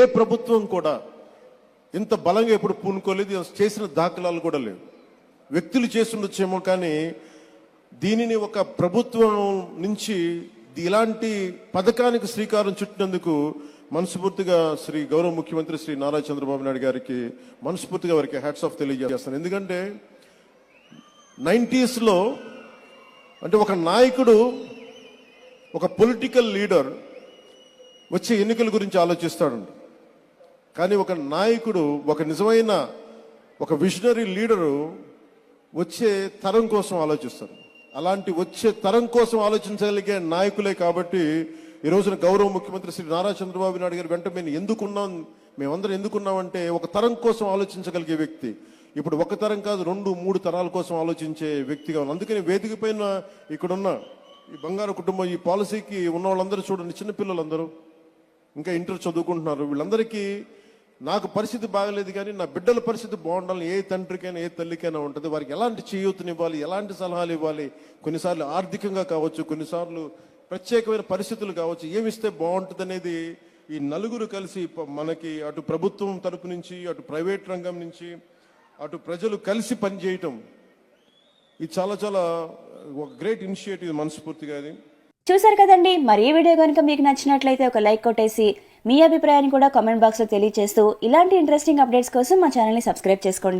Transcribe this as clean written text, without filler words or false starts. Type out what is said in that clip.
ఏ ప్రభుత్వం కూడా ఇంత బలంగా ఎప్పుడు పూనుకోలేదు, చేసిన దాఖలాలు కూడా లేవు. వ్యక్తులు చేస్తుండొచ్చేమో, కానీ దీనిని ఒక ప్రభుత్వం నుంచి ఇలాంటి పథకానికి శ్రీకారం చుట్టినందుకు మనస్ఫూర్తిగా శ్రీ గౌరవ ముఖ్యమంత్రి శ్రీ నారా చంద్రబాబు నాయుడు గారికి మనస్ఫూర్తిగా వారికి హ్యాట్స్ ఆఫ్ తెలియజేస్తాను. ఎందుకంటే 90s లో అంటే ఒక నాయకుడు, ఒక పొలిటికల్ లీడర్ వచ్చే ఎన్నికల గురించి ఆలోచిస్తాడు, కానీ ఒక నాయకుడు, ఒక నిజమైన ఒక విజనరీ లీడరు వచ్చే తరం కోసం ఆలోచిస్తారు. అలాంటి వచ్చే తరం కోసం ఆలోచించగలిగే నాయకులే కాబట్టి ఈ రోజున గౌరవ ముఖ్యమంత్రి శ్రీ నారా చంద్రబాబు నాయుడు గారు వెంట మేమందరం ఎందుకున్నామంటే ఒక తరం కోసం ఆలోచించగలిగే వ్యక్తి. ఇప్పుడు ఒక తరం కాదు, 2-3 తరాల కోసం ఆలోచించే వ్యక్తిగా ఉన్నాం. అందుకని వేదిక పైన ఇక్కడున్న ఈ బంగారు కుటుంబం, ఈ పాలసీకి ఉన్న వాళ్ళందరూ చూడండి, చిన్నపిల్లలందరూ ఇంకా ఇంటర్ చదువుకుంటున్నారు. వీళ్ళందరికీ నాకు పరిస్థితి బాగలేదు, కానీ నా బిడ్డల పరిస్థితి బాగుండాలని ఏ తండ్రికైనా ఏ తల్లికైనా ఉంటుంది. వారికి ఎలాంటి చేయూతనివ్వాలి, ఎలాంటి సలహాలు ఇవ్వాలి, కొన్నిసార్లు ఆర్థికంగా కావచ్చు, కొన్నిసార్లు ప్రత్యేకమైన పరిస్థితులు కావచ్చు, ఏమిస్తే బాగుంటుంది అనేది ఈ నలుగురు కలిసి మనకి అటు ప్రభుత్వం తరపు నుంచి, అటు ప్రైవేట్ రంగం నుంచి, అటు ప్రజలు కలిసి పనిచేయటం, ఇది చాలా చాలా ఒక గ్రేట్ ఇనిషియేటివ్ మనస్ఫూర్తిగా. అది చూసారు కదండి. మరి ఈ వీడియో కనుక మీకు నచ్చినట్లయితే ఒక లైక్ కొట్టేసి మీ అభిప్రాయాన్ని కూడా కామెంట్ బాక్స్ లో తెలియజేస్తూ ఇలాంటి ఇంట్రెస్టింగ్ అప్డేట్స్ కోసం మా ఛానల్ ని సబ్స్క్రైబ్ చేసుకోండి.